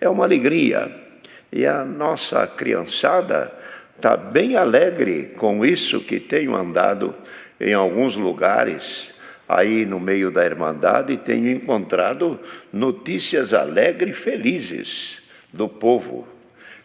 É uma alegria. E a nossa criançada está bem alegre com isso, que tenho andado em alguns lugares aí no meio da Irmandade e tenho encontrado notícias alegres e felizes do povo.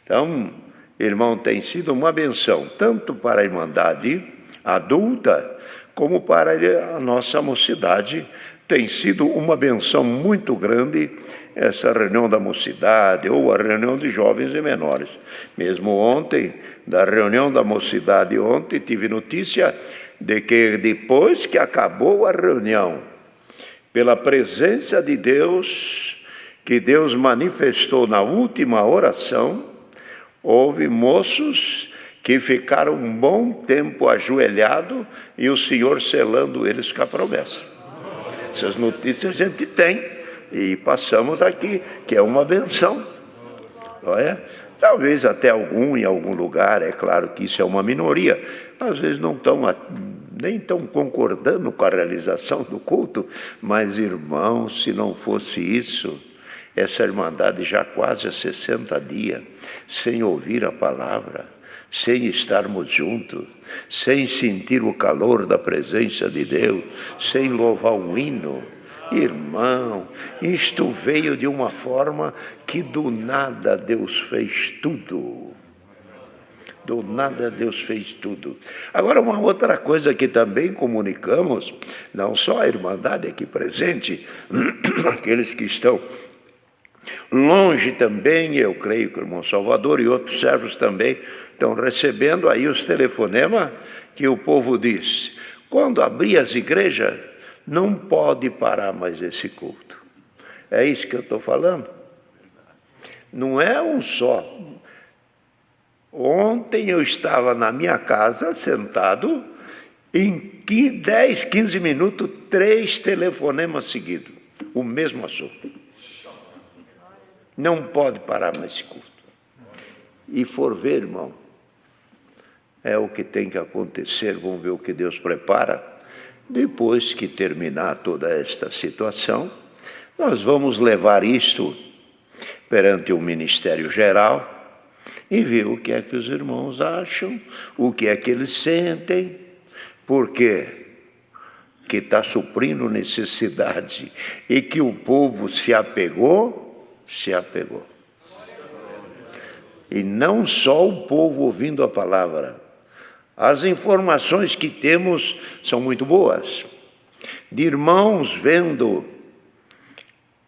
Então, irmão, tem sido uma benção, tanto para a Irmandade adulta, como para a nossa mocidade. Tem sido uma benção muito grande essa reunião da mocidade ou a reunião de jovens e menores. Mesmo ontem, da reunião da mocidade ontem, tive notícia de que depois que acabou a reunião, pela presença de Deus, que Deus manifestou na última oração, houve moços que ficaram um bom tempo ajoelhados e o Senhor selando eles com a promessa. Essas notícias a gente tem e passamos aqui, que é uma benção. Não é? Talvez até em algum lugar, é claro que isso é uma minoria, às vezes nem estão concordando com a realização do culto, mas, irmãos, se não fosse isso, essa Irmandade já quase há 60 dias, sem ouvir a palavra, sem estarmos juntos, sem sentir o calor da presença de Deus, sem louvar um hino. Irmão, isto veio de uma forma que do nada Deus fez tudo. Do nada Deus fez tudo. Agora, uma outra coisa que também comunicamos, não só a Irmandade aqui presente, aqueles que estão longe também, eu creio que o irmão Salvador e outros servos também estão recebendo aí os telefonemas que o povo diz: quando abrir as igrejas, não pode parar mais esse culto. É isso que eu estou falando? Não é um só. Ontem eu estava na minha casa, sentado, em 10, 15 minutos, 3 telefonemas seguidos. O mesmo assunto. Não pode parar mais esse culto. E for ver, irmão, é o que tem que acontecer, vamos ver o que Deus prepara. Depois que terminar toda esta situação, nós vamos levar isto perante o Ministério Geral e ver o que é que os irmãos acham, o que é que eles sentem, porque que está suprindo necessidade e que o povo se apegou. E não só o povo ouvindo a palavra. As informações que temos são muito boas, de irmãos vendo,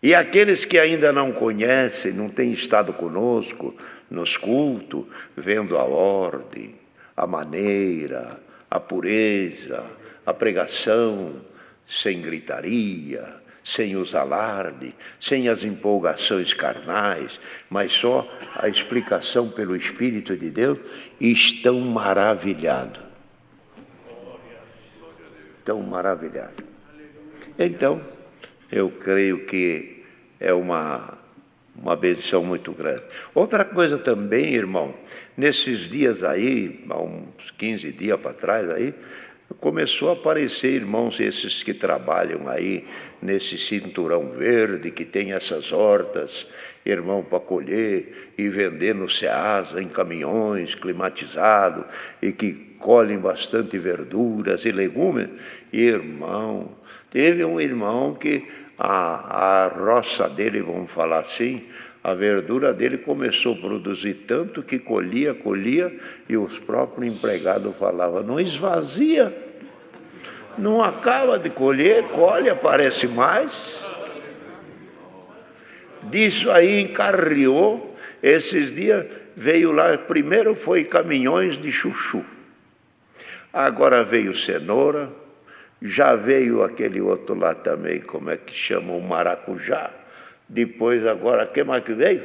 e aqueles que ainda não conhecem, não têm estado conosco nos cultos, vendo a ordem, a maneira, a pureza, a pregação, sem gritaria, sem os alardes, sem as empolgações carnais, mas só a explicação pelo Espírito de Deus, estão maravilhados. Estão maravilhados. Então, eu creio que é uma benção muito grande. Outra coisa também, irmão, nesses dias aí, há uns 15 dias para trás aí, começou a aparecer irmãos esses que trabalham aí nesse cinturão verde, que tem essas hortas, irmão, para colher e vender no Ceasa, em caminhões climatizados, e que colhem bastante verduras e legumes. Irmão, teve um irmão que a roça dele, vamos falar assim, a verdura dele começou a produzir tanto que colhia, e os próprios empregados falavam: não esvazia, não acaba de colher, colhe, aparece mais. Disso aí encarriou, esses dias veio lá, primeiro foi caminhões de chuchu, agora veio cenoura, já veio aquele outro lá também, como é que chama, o maracujá. Depois agora, o que mais que veio?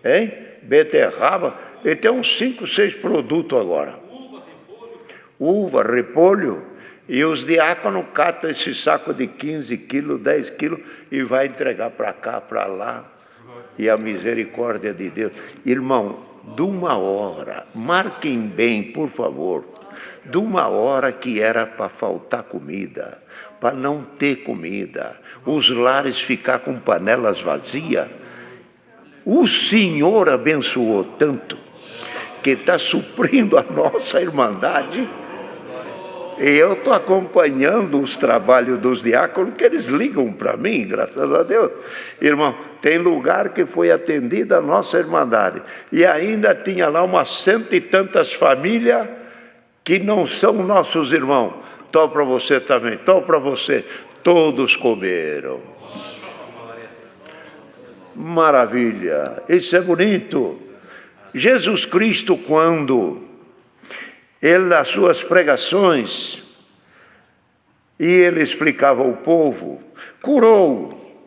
Hein? Beterraba. Ele tem uns 5, 6 produtos agora. Uva, repolho. E os diáconos catam esse saco de 15 quilos, 10 quilos e vai entregar para cá, para lá. E a misericórdia de Deus. Irmão, de uma hora, marquem bem, por favor, de uma hora que era para faltar comida, para não ter comida, os lares ficar com panelas vazias, O Senhor abençoou tanto que está suprindo a nossa irmandade. E eu estou acompanhando os trabalhos dos diáconos, que eles ligam para mim, graças a Deus. Irmão, tem lugar que foi atendida a nossa irmandade. E ainda tinha lá umas 100 e tantas famílias que não são nossos irmãos. Tô para você também, tô para você. Todos comeram. Maravilha, isso é bonito. Jesus Cristo, quando ele, nas suas pregações, e ele explicava ao povo, curou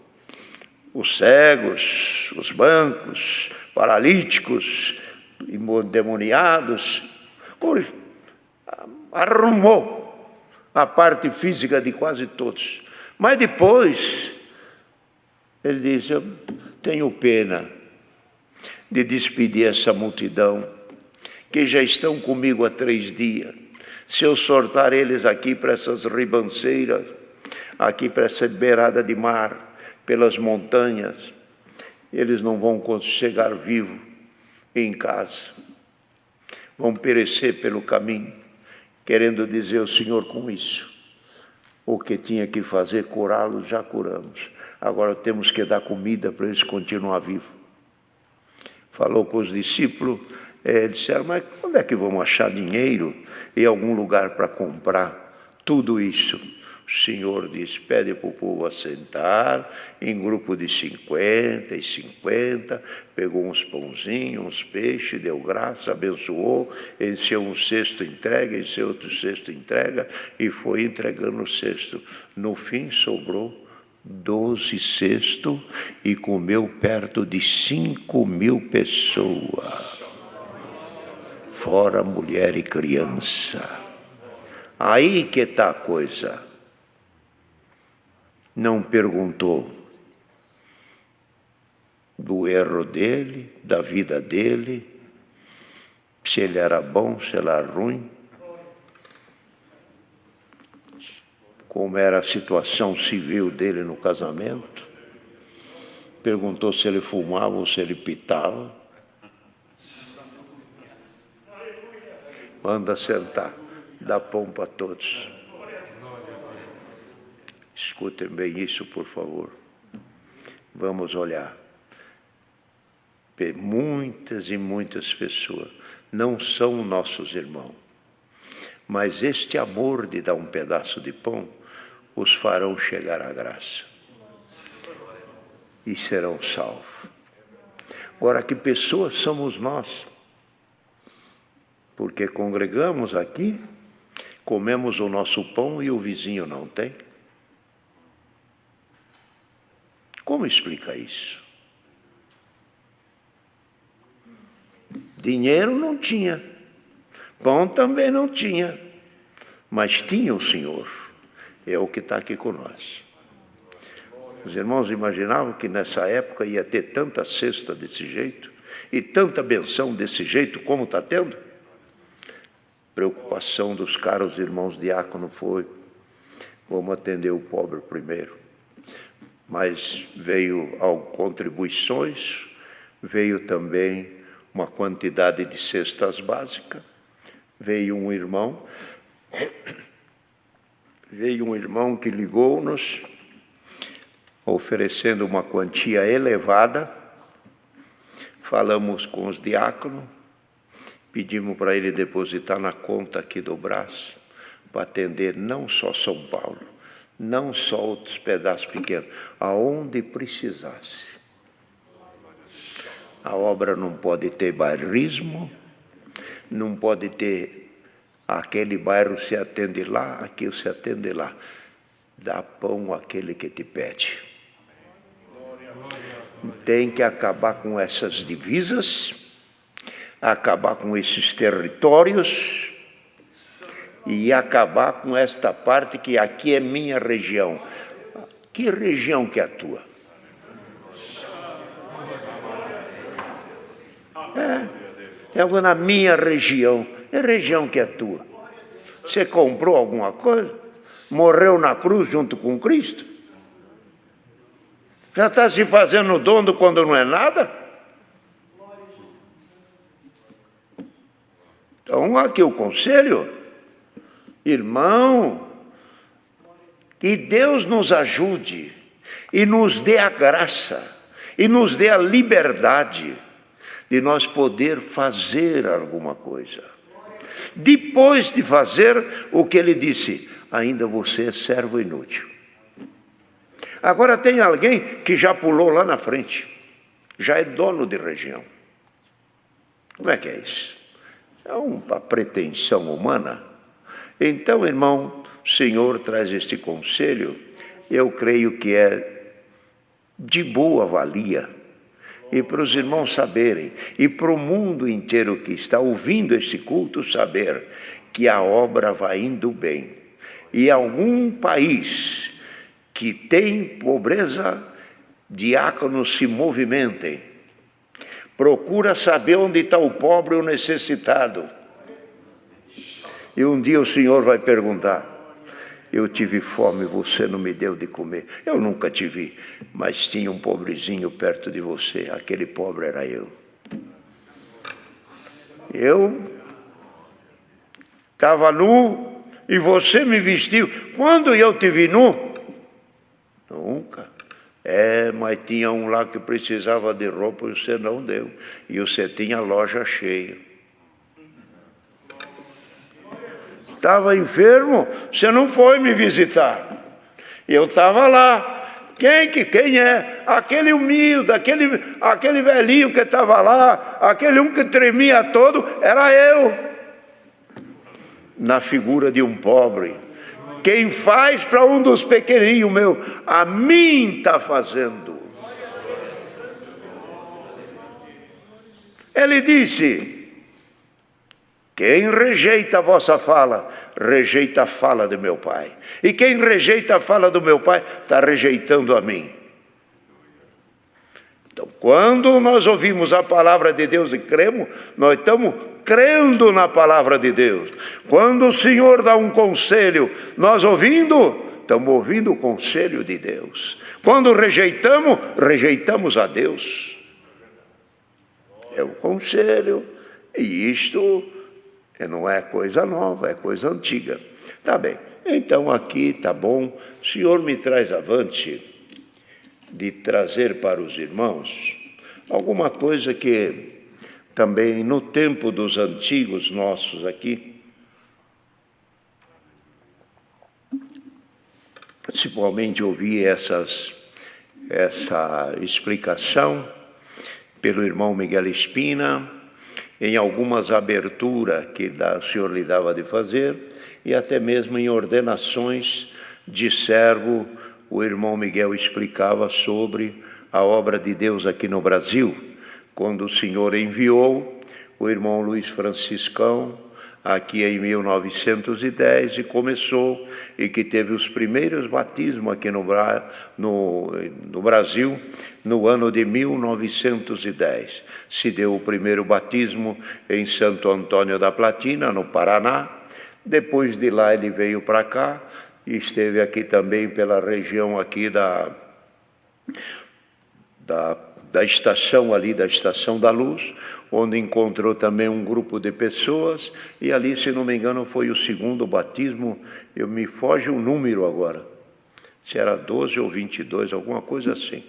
os cegos, os mancos, paralíticos, endemoniados, arrumou a parte física de quase todos. Mas depois, ele disse, eu tenho pena de despedir essa multidão, que já estão comigo há 3 dias. Se eu soltar eles aqui para essas ribanceiras, aqui para essa beirada de mar, pelas montanhas, eles não vão chegar vivos em casa. Vão perecer pelo caminho, querendo dizer ao Senhor com isso. O que tinha que fazer, curá-los, já curamos. Agora temos que dar comida para eles continuar vivos. Falou com os discípulos, disseram, mas onde é que vamos achar dinheiro em algum lugar para comprar tudo isso? O Senhor disse, pede para o povo assentar, em grupo de 50 e 50, pegou uns pãozinhos, uns peixes, deu graça, abençoou, encheu um cesto, entrega, encheu outro cesto, entrega, e foi entregando o cesto. No fim, sobrou 12 cestos e comeu perto de 5.000 pessoas, fora mulher e criança. Aí que está a coisa. Não perguntou do erro dele, da vida dele, se ele era bom, se ele era ruim, como era a situação civil dele no casamento. Perguntou se ele fumava ou se ele pitava. Manda sentar, dá pão para todos. Escutem bem isso, por favor. Vamos olhar. Muitas e muitas pessoas não são nossos irmãos, mas este amor de dar um pedaço de pão os farão chegar à graça e serão salvos. Agora, que pessoas somos nós? Porque congregamos aqui, comemos o nosso pão e o vizinho não tem? Como explica isso? Dinheiro não tinha, pão também não tinha, mas tinha o Senhor. É o que está aqui com nós. Os irmãos imaginavam que nessa época ia ter tanta cesta desse jeito e tanta benção desse jeito como está tendo? Preocupação dos caros irmãos diáconos foi, vamos atender o pobre primeiro. Mas veio contribuições, veio também uma quantidade de cestas básicas, veio um irmão que ligou-nos, oferecendo uma quantia elevada. Falamos com os diáconos, pedimos para ele depositar na conta aqui do braço, para atender não só São Paulo, não só outros pedaços pequenos, aonde precisasse. A obra não pode ter bairrismo, não pode ter aquele bairro se atende lá, aquilo se atende lá. Dá pão àquele que te pede. Tem que acabar com essas divisas, acabar com esses territórios e acabar com esta parte que aqui é minha região. Que região que é a tua? É na minha região. É região que é tua. Você comprou alguma coisa? Morreu na cruz junto com Cristo? Já está se fazendo dono quando não é nada? Então, aqui o conselho, irmão, que Deus nos ajude e nos dê a graça e nos dê a liberdade de nós poder fazer alguma coisa. Depois de fazer o que ele disse, ainda você é servo inútil. Agora tem alguém que já pulou lá na frente, já é dono de região. Como é que é isso? É uma pretensão humana. Então, irmão, o Senhor traz este conselho, eu creio que é de boa valia, e para os irmãos saberem, e para o mundo inteiro que está ouvindo este culto saber, que a obra vai indo bem. E algum país que tem pobreza, diáconos se movimentem, procura saber onde está o pobre ou o necessitado. E um dia o Senhor vai perguntar, eu tive fome, você não me deu de comer. Eu nunca te vi, mas tinha um pobrezinho perto de você, aquele pobre era eu. Eu estava nu e você me vestiu. Quando eu te vi nu? Nunca. Mas tinha um lá que precisava de roupa e você não deu. E você tinha a loja cheia. Estava enfermo, você não foi me visitar. Eu estava lá. Quem é? Aquele humilde, aquele velhinho que estava lá, aquele um que tremia todo, era eu. Na figura de um pobre. Quem faz para um dos pequenininhos meu, a mim está fazendo. Ele disse, quem rejeita a vossa fala, rejeita a fala de meu Pai. E quem rejeita a fala do meu Pai, está rejeitando a mim. Então, quando nós ouvimos a palavra de Deus e cremos, nós estamos crendo na palavra de Deus. Quando o Senhor dá um conselho, nós estamos ouvindo o conselho de Deus. Quando rejeitamos, rejeitamos a Deus. É o conselho, e isto não é coisa nova, é coisa antiga. Tá bem, então aqui tá bom, o Senhor me traz avante de trazer para os irmãos alguma coisa que também no tempo dos antigos nossos aqui, principalmente ouvi essa explicação pelo irmão Miguel Espina, em algumas aberturas que o Senhor lhe dava de fazer, e até mesmo em ordenações de servo, o irmão Miguel explicava sobre a obra de Deus aqui no Brasil, quando o Senhor enviou o irmão Luiz Franciscão, aqui em 1910, e começou, e que teve os primeiros batismos aqui no Brasil, no ano de 1910. Se deu o primeiro batismo em Santo Antônio da Platina, no Paraná. Depois de lá ele veio para cá, e esteve aqui também pela região aqui da estação ali, da Estação da Luz, onde encontrou também um grupo de pessoas, e ali, se não me engano, foi o segundo batismo, me foge o número agora, se era 12 ou 22, alguma coisa assim.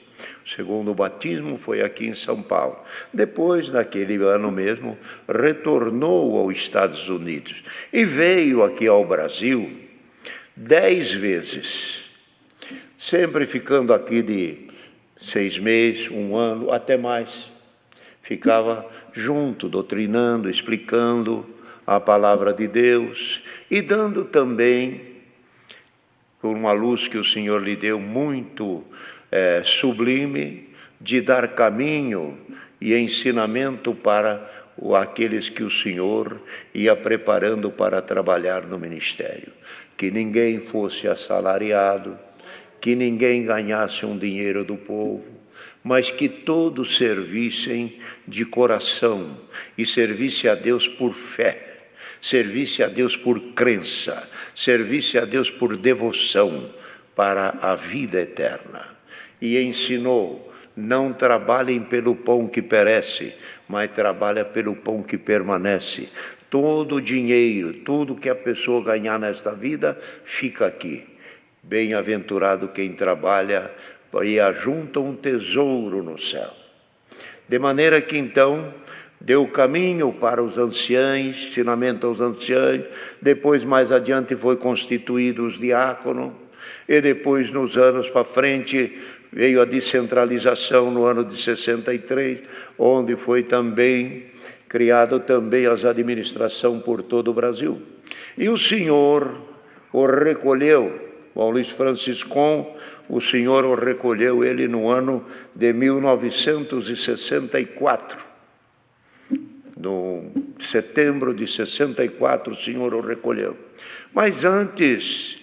O segundo batismo foi aqui em São Paulo. Depois, naquele ano mesmo, retornou aos Estados Unidos e veio aqui ao Brasil 10 vezes, sempre ficando aqui de 6 meses, 1 ano, até mais. Ficava junto, doutrinando, explicando a palavra de Deus e dando também, por uma luz que o Senhor lhe deu muito sublime, de dar caminho e ensinamento para aqueles que o Senhor ia preparando para trabalhar no ministério. Que ninguém fosse assalariado, que ninguém ganhasse um dinheiro do povo, mas que todos servissem de coração e servisse a Deus por fé, servisse a Deus por crença, servisse a Deus por devoção para a vida eterna. E ensinou, não trabalhem pelo pão que perece, mas trabalha pelo pão que permanece. todo o dinheiro, tudo que a pessoa ganhar nesta vida, fica aqui. Bem-aventurado quem trabalha e ajunta um tesouro no céu. De maneira que então deu caminho para os anciãos, ensinamento aos anciãos, depois mais adiante foi constituído os diáconos, e depois nos anos para frente veio a descentralização no ano de 63, onde foi também criado também as administração por todo o Brasil. E o Senhor o recolheu, Bom Luís Franciscon, o Senhor o recolheu, ele no ano de 1964. No setembro de 64, o Senhor o recolheu. Mas antes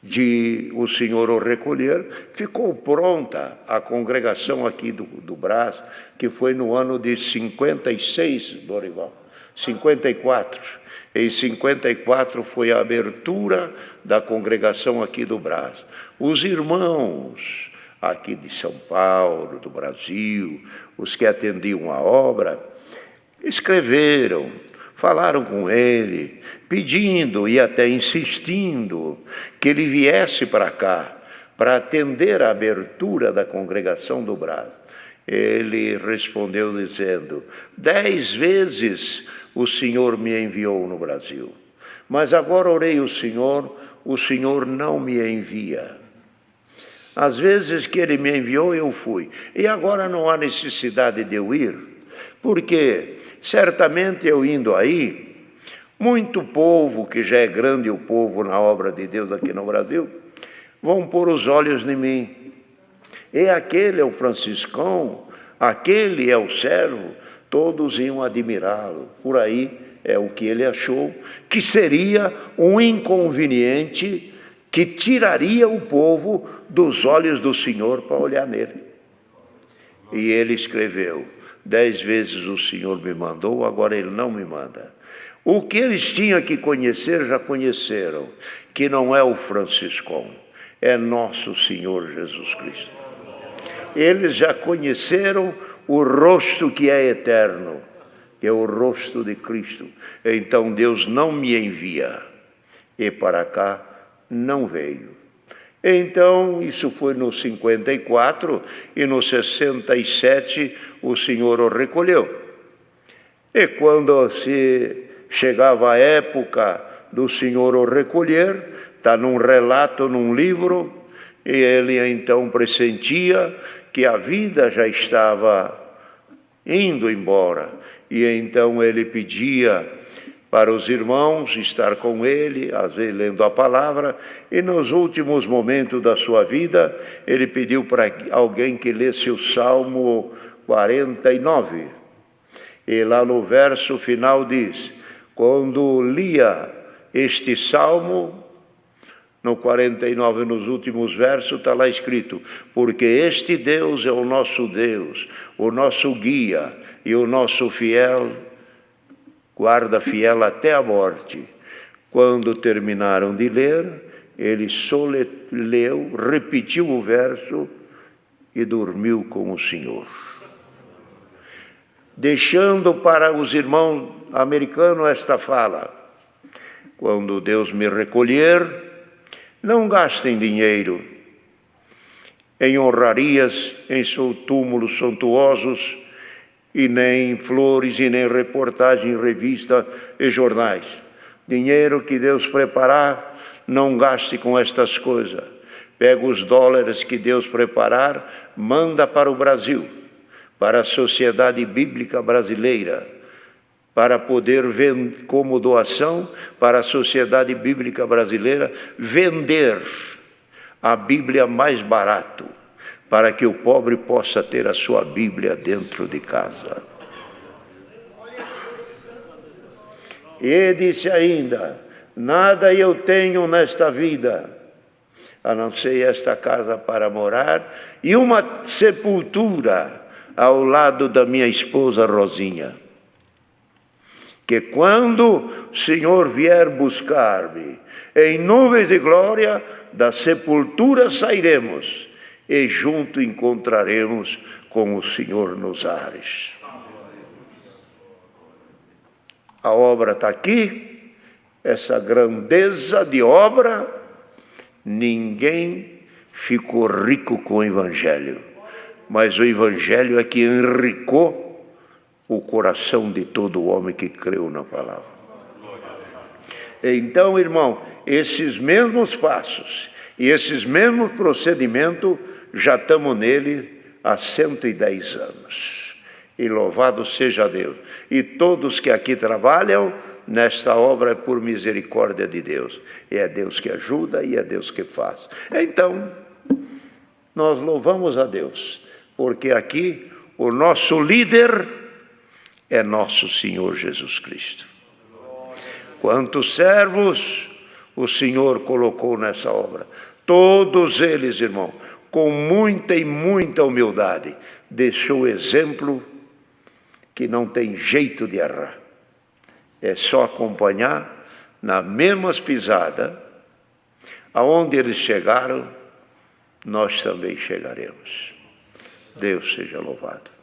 de o Senhor o recolher, ficou pronta a congregação aqui do Brás, que foi no ano de 56, Dorival, 54. Em 54 foi a abertura da congregação aqui do Brás. Os irmãos aqui de São Paulo, do Brasil, os que atendiam a obra, escreveram, falaram com ele, pedindo e até insistindo que ele viesse para cá, para atender a abertura da congregação do Brás. Ele respondeu dizendo: 10 vezes o Senhor me enviou no Brasil, mas agora orei o Senhor não me envia. Às vezes que ele me enviou, eu fui, e agora não há necessidade de eu ir, porque certamente eu indo aí, muito povo, que já é grande o povo na obra de Deus aqui no Brasil, vão pôr os olhos em mim. E aquele é o franciscão, aquele é o servo, todos iam admirá-lo. Por aí é o que ele achou, que seria um inconveniente que tiraria o povo dos olhos do Senhor para olhar nele. E ele escreveu: 10 vezes o Senhor me mandou, agora ele não me manda. O que eles tinham que conhecer, já conheceram, que não é o franciscão, é nosso Senhor Jesus Cristo. Eles já conheceram o rosto que é eterno, que é o rosto de Cristo. Então Deus não me envia, e para cá não veio. Então, isso foi no 54, e no 67 o Senhor o recolheu. E quando se chegava a época do Senhor o recolher, está num relato, num livro, e ele então pressentia que a vida já estava indo embora. E então ele pedia para os irmãos estar com ele, às vezes lendo a palavra, e nos últimos momentos da sua vida, ele pediu para alguém que lesse o Salmo 49. E lá no verso final diz: quando lia este Salmo, no 49, nos últimos versos, está lá escrito: porque este Deus é o nosso Deus, o nosso guia e o nosso fiel, guarda fiel até a morte. Quando terminaram de ler, ele só leu, repetiu o verso e dormiu com o Senhor. Deixando para os irmãos americanos esta fala: quando Deus me recolher, não gastem dinheiro em honrarias, em seus túmulos suntuosos, e nem flores, e nem reportagem em revista e jornais. Dinheiro que Deus preparar, não gaste com estas coisas. Pega os dólares que Deus preparar, manda para o Brasil, para a Sociedade Bíblica Brasileira, para poder vender como doação para a Sociedade Bíblica Brasileira, vender a Bíblia mais barato, para que o pobre possa ter a sua Bíblia dentro de casa. E disse ainda: nada eu tenho nesta vida, a não ser esta casa para morar e uma sepultura ao lado da minha esposa Rosinha. Que quando o Senhor vier buscar-me, em nuvens de glória, da sepultura sairemos, e junto encontraremos com o Senhor nos ares. A obra está aqui, essa grandeza de obra, ninguém ficou rico com o Evangelho, mas o Evangelho é que enricou o coração de todo homem que creu na palavra. Então, irmão, esses mesmos passos e esses mesmos procedimentos, já estamos nele há 110 anos. E louvado seja Deus. E todos que aqui trabalham nesta obra é por misericórdia de Deus. E é Deus que ajuda e é Deus que faz. Então, nós louvamos a Deus, porque aqui o nosso líder é nosso Senhor Jesus Cristo. Quantos servos o Senhor colocou nessa obra? Todos eles, irmão, com muita e muita humildade, deixou exemplo que não tem jeito de errar. É só acompanhar nas mesmas pisadas, aonde eles chegaram, nós também chegaremos. Deus seja louvado.